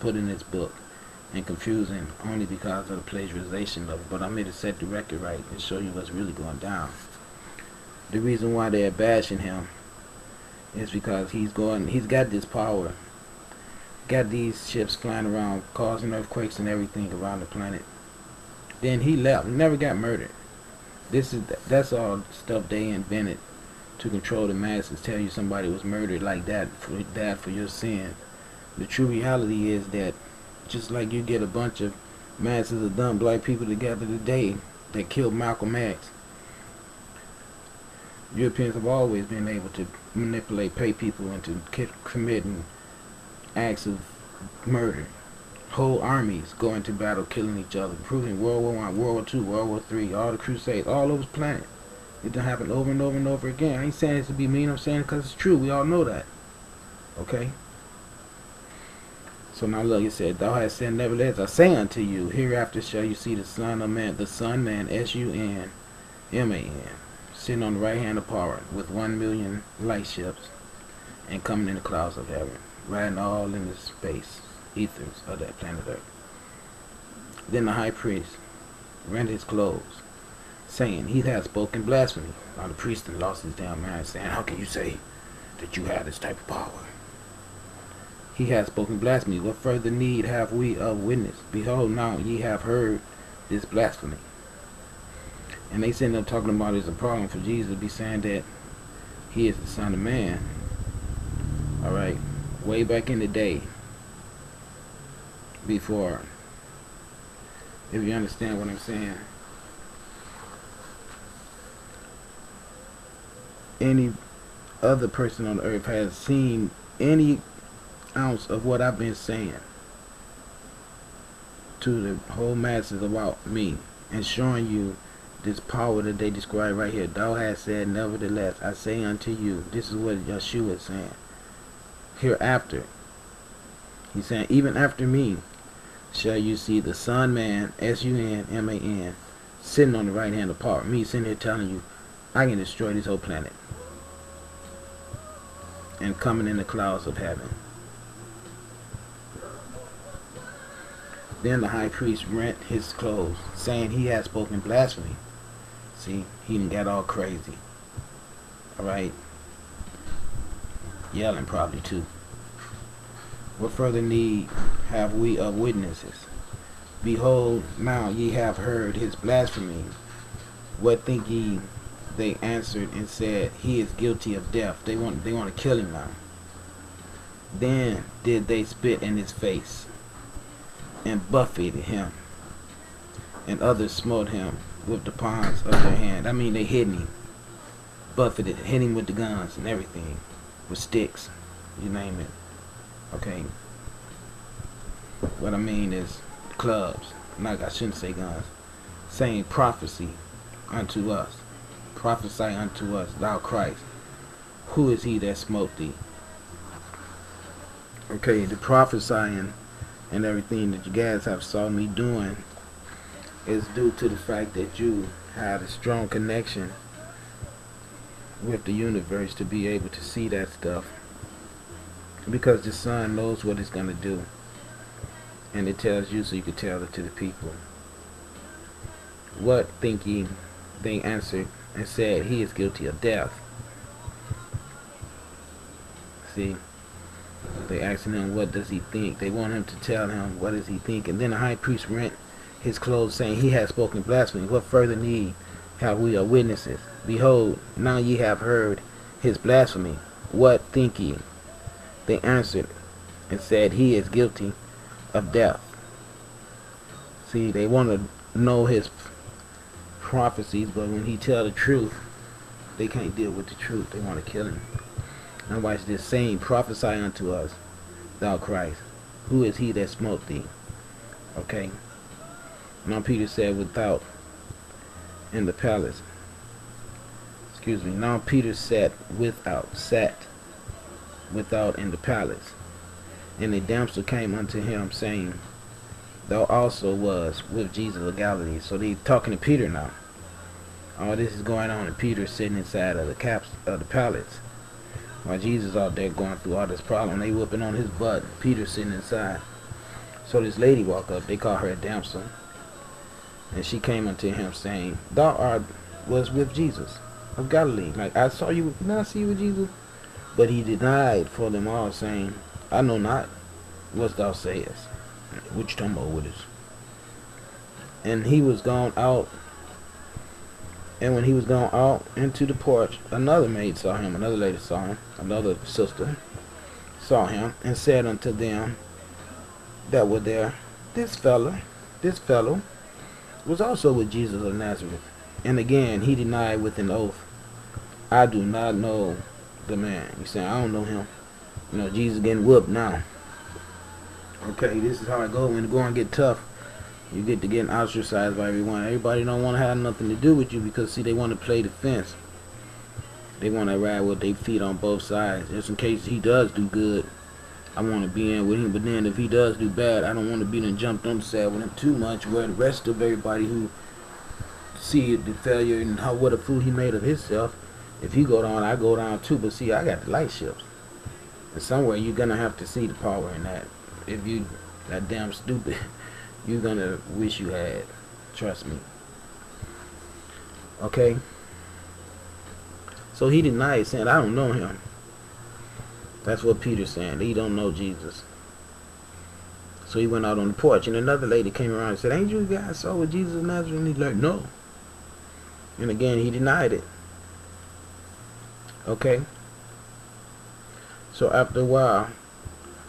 put in this book and confusing only because of the plagiarization of it. But I'm here to set the record right and show you what's really going down. The reason why they're bashing him is because he's got this power, got these ships flying around causing earthquakes and everything around the planet. Then he left, never got murdered. That's all stuff they invented to control the masses. Tell you somebody was murdered like that, died for your sin. The true reality is that just like you get a bunch of masses of dumb black people together today that killed Malcolm X, Europeans have always been able to manipulate, pay people into committing acts of murder. Whole armies go into battle killing each other, proving World War I, World War II, World War III, all the crusades, all over the planet. It done happen over and over and over again. I ain't saying this to be mean, I'm saying it because it's true. We all know that. Okay? So now look, it said, Thou hast said, nevertheless, I say unto you, hereafter shall you see the Son of Man, S-U-N-M-A-N, sitting on the right hand of power with 1,000,000 light ships and coming in the clouds of heaven, riding all in the space, ethers of that planet Earth. Then the high priest rent his clothes, saying, He hath spoken blasphemy. Now the priest had lost his damn mind, saying, How can you say that you have this type of power? He hath spoken blasphemy. What further need have we of witness? Behold, now ye have heard this blasphemy. And they sitting up talking about it's a problem for Jesus to be saying that he is the Son of Man. Alright, way back in the day, before, if you understand what I'm saying, any other person on earth has seen any ounce of what I've been saying to the whole masses about me and showing you this power that they describe right here. Thou hast said, nevertheless, I say unto you. This is what Yeshua is saying. Hereafter, he's saying, even after me, shall you see the Son Man, S-U-N-M-A-N, sitting on the right hand of power. Me sitting here telling you, I can destroy this whole planet. And coming in the clouds of heaven. Then the high priest rent his clothes, saying he had spoken blasphemy. See, he done got all crazy. Alright? Yelling probably too. What further need have we of witnesses? Behold, now ye have heard his blasphemy. What think ye? They answered and said, He is guilty of death. They want to kill him now. Then did they spit in his face and buffeted him, and others smote him with the palms of their hand. I mean, they hit him, buffeted, hit him with the guns and everything, with sticks, you name it. Okay. What I mean is clubs. I shouldn't say guns. Saying prophecy unto us. Prophesy unto us, thou Christ. Who is he that smote thee? Okay, the prophesying and everything that you guys have saw me doing is due to the fact that you had a strong connection with the universe to be able to see that stuff, because the Son knows what it's going to do, and it tells you so you can tell it to the people. What think ye? They answered and said, He is guilty of death. See, they asking him, what does he think? They want him to tell him, what does he think? And then the high priest rent his clothes, saying, He has spoken blasphemy. What further need have we of witnesses? Behold, now ye have heard his blasphemy. What think ye? They answered and said, He is guilty of death. See, they want to know his prophecies, but when he tell the truth, they can't deal with the truth. They want to kill him. Now watch this, saying, Prophesy unto us, thou Christ. Who is he that smote thee? Okay. Now Peter said, without in the palace. Excuse me. Now Peter sat without in the palace. And a damsel came unto him, saying, Thou also was with Jesus of Galilee. So they talking to Peter now. All this is going on, and Peter sitting inside of the palace. While Jesus out there going through all this problem, they whooping on his butt. Peter sitting inside. So this lady walked up, they call her a damsel, and she came unto him saying, Thou art was with Jesus of Galilee. Like, I saw you, did I see you with Jesus? But he denied for them all, saying, I know not what thou sayest. What you talking about with this? And he was gone out, and when he was gone out into the porch, another maid saw him, another lady saw him, another sister saw him, and said unto them that were there, This fellow was also with Jesus of Nazareth. And again he denied with an oath, I do not know the man. He's saying, I don't know him. You know, Jesus getting whooped now. Okay, this is how it goes when the going get tough. You get to getting ostracized by everyone. Everybody don't want to have nothing to do with you because, see, they want to play the fence. They want to ride with their feet on both sides. Just in case he does do good, I want to be in with him. But then if he does do bad, I don't want to be then jumped on the side with him too much, where the rest of everybody who see the failure and how what a fool he made of himself, if he go down, I go down too. But see, I got the light ships. And somewhere you're going to have to see the power in that. If you that damn stupid, you're going to wish you had. Trust me. Okay? So he denied, saying, I don't know him. That's what Peter's saying. He don't know Jesus. So he went out on the porch, and another lady came around and said, Ain't you guys saw with Jesus of Nazareth? And he's like, no. And again, he denied it. Okay? So after a while,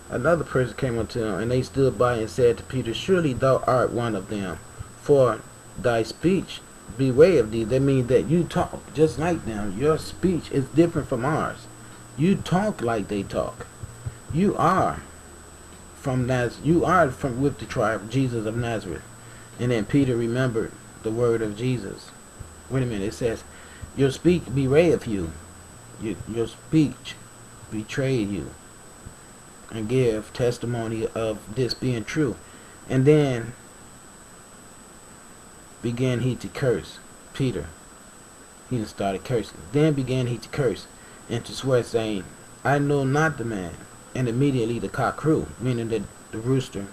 another person came unto him, and they stood by and said to Peter, Surely thou art one of them, for thy speech beware of thee. That means that you talk just like them. Your speech is different from ours. You talk like they talk. You are from with the tribe of Jesus of Nazareth. And then Peter remembered the word of Jesus. Wait a minute, it says, your speech bewray of you. Your speech betrayed you, and give testimony of this being true. And then began he to curse Peter. He just started cursing. Then began he to curse and to swear, saying, I know not the man. And immediately the cock crew, meaning that the rooster,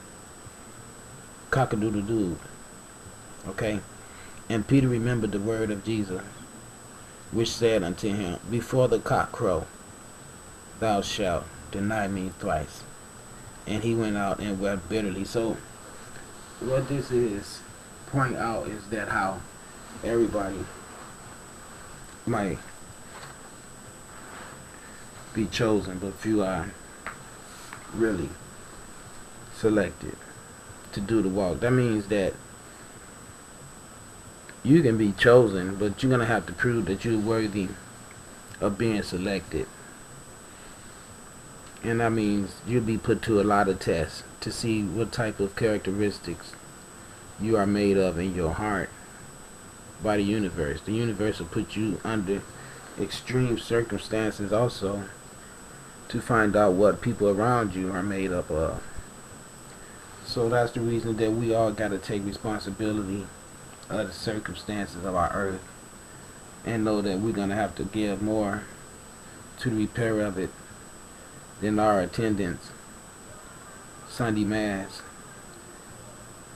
cock-a-doodle-doo. Okay? And Peter remembered the word of Jesus, which said unto him, Before the cock crow, thou shalt deny me thrice. And he went out and wept bitterly. So what this is point out is that how everybody might be chosen, but few are really selected to do the walk. That means that you can be chosen, but you're going to have to prove that you're worthy of being selected. And that means you'll be put to a lot of tests to see what type of characteristics you are made of in your heart by the universe. The universe will put you under extreme circumstances also to find out what people around you are made up of. So that's the reason that we all got to take responsibility of the circumstances of our earth and know that we're going to have to give more to the repair of it than our attendance, Sunday Mass,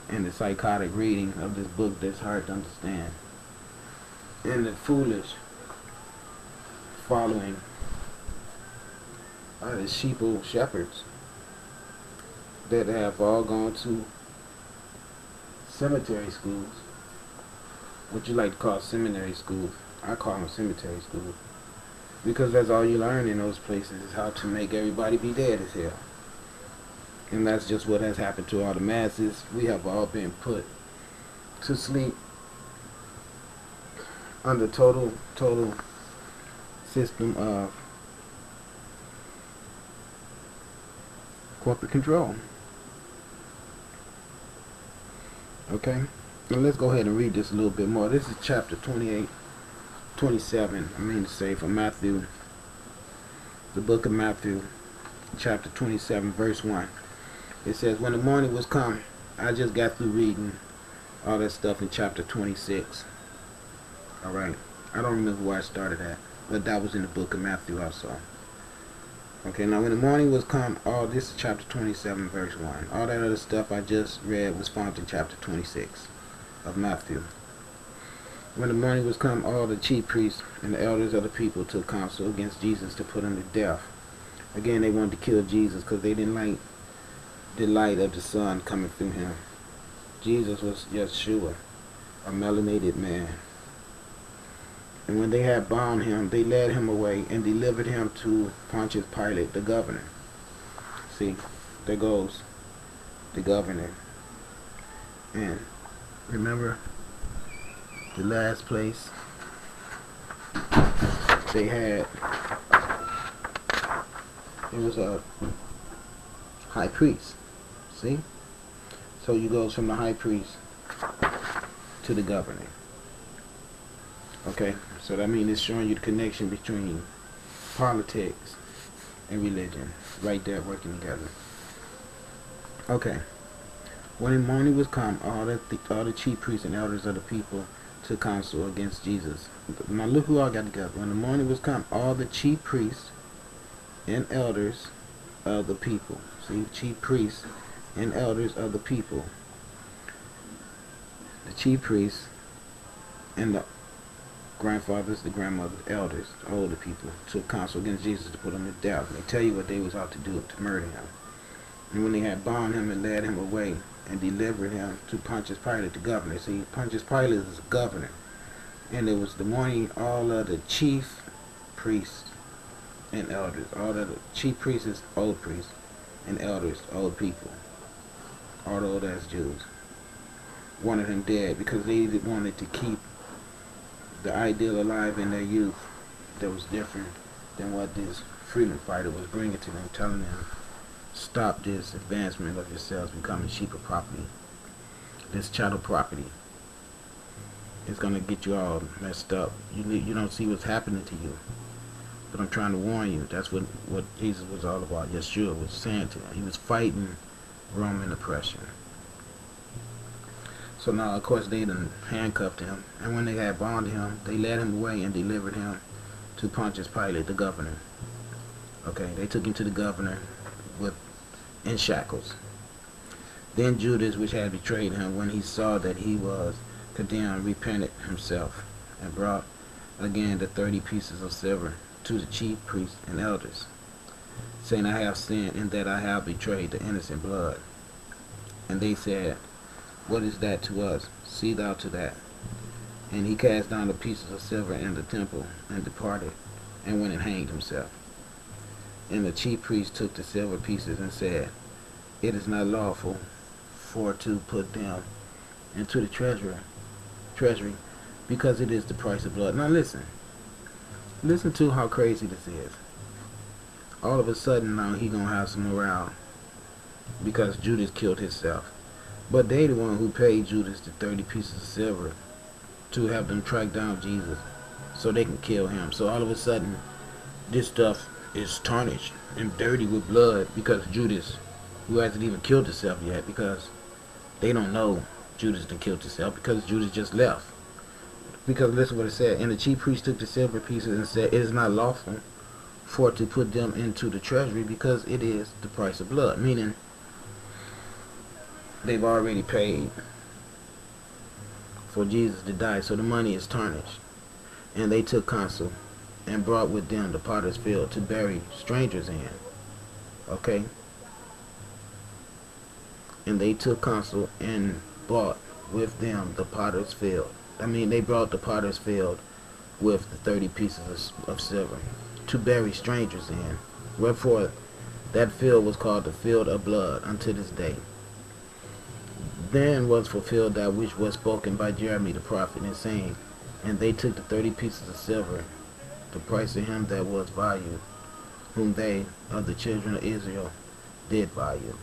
and the psychotic reading of this book that's hard to understand, and the foolish following of the sheeple shepherds that have all gone to cemetery schools, what you like to call seminary schools. I call them cemetery schools, because that's all you learn in those places is how to make everybody be dead as hell. And that's just what has happened to all the masses. We have all been put to sleep under total system of corporate control. Okay? Now let's go ahead and read this a little bit more. This is chapter 27, from Matthew, the book of Matthew, chapter 27, verse 1. It says, when the morning was come, I just got through reading all that stuff in chapter 26. Alright, I don't remember where I started at, but that was in the book of Matthew also. Okay, now when the morning was come, all this is chapter 27, verse 1. All that other stuff I just read was found in chapter 26 of Matthew. When the morning was come, all the chief priests and the elders of the people took counsel against Jesus to put him to death. Again, they wanted to kill Jesus because they didn't like the light of the sun coming through him. Jesus was Yeshua, a melanated man. And when they had bound him, they led him away and delivered him to Pontius Pilate, the governor. See, there goes the governor. And remember, the last place they had, it was a high priest. See? So you goes from the high priest to the governor. Okay? So that means it's showing you the connection between politics and religion. Right there working together. Okay. When the morning was come, all the chief priests and elders of the people took counsel against Jesus. Now look who all got together. When the morning was come, all the chief priests and elders of the people. See, chief priests and elders of the people. The chief priests and the grandfathers, the grandmothers, elders, the older people, took counsel against Jesus to put him to death. They tell you what they was out to do, to murder him. And when they had bound him and led him away and delivered him to Pontius Pilate, the governor. See, Pontius Pilate is the governor. And it was the morning all of the chief priests and elders, all of the chief priests is old priests, and elders, old people, all the old ass Jews, wanted him dead because they wanted to keep the ideal alive in their youth that was different than what this freedom fighter was bringing to them, telling them, stop this advancement of yourselves becoming sheep of property. This chattel property is going to get you all messed up. You don't see what's happening to you. But I'm trying to warn you. That's what Jesus was all about. Yeshua was saying to them. He was fighting Roman oppression. So now, of course, they done handcuffed him. And when they had bound him, they led him away and delivered him to Pontius Pilate, the governor. Okay, they took him to the governor in shackles. Then Judas, which had betrayed him, when he saw that he was condemned, repented himself and brought again the 30 pieces of silver to the chief priests and elders, saying, I have sinned in that I have betrayed the innocent blood. And they said, what is that to us? See thou to that. And he cast down the pieces of silver in the temple and departed and went and hanged himself. And the chief priest took the silver pieces and said, it is not lawful for to put them into the treasury, because it is the price of blood. Now listen to how crazy this is. All of a sudden now he gonna have some morale because Judas killed himself. But they the one who paid Judas the 30 pieces of silver to have them track down Jesus so they can kill him. So all of a sudden this stuff is tarnished and dirty with blood because Judas, who hasn't even killed himself yet, because they don't know Judas done killed himself, because Judas just left. Because listen what it said. And the chief priest took the silver pieces and said, it is not lawful for to put them into the treasury, because it is the price of blood. Meaning they've already paid for Jesus to die, so the money is tarnished. And they took counsel and brought with them the potter's field to bury strangers in. Okay? And they took counsel and brought with them the potter's field. I mean, they brought the potter's field with the 30 pieces of silver to bury strangers in. Wherefore, that field was called the field of blood unto this day. Then was fulfilled that which was spoken by Jeremy the prophet, in saying, and they took the 30 pieces of silver, the price of him that was valued, whom they of the children of Israel did value.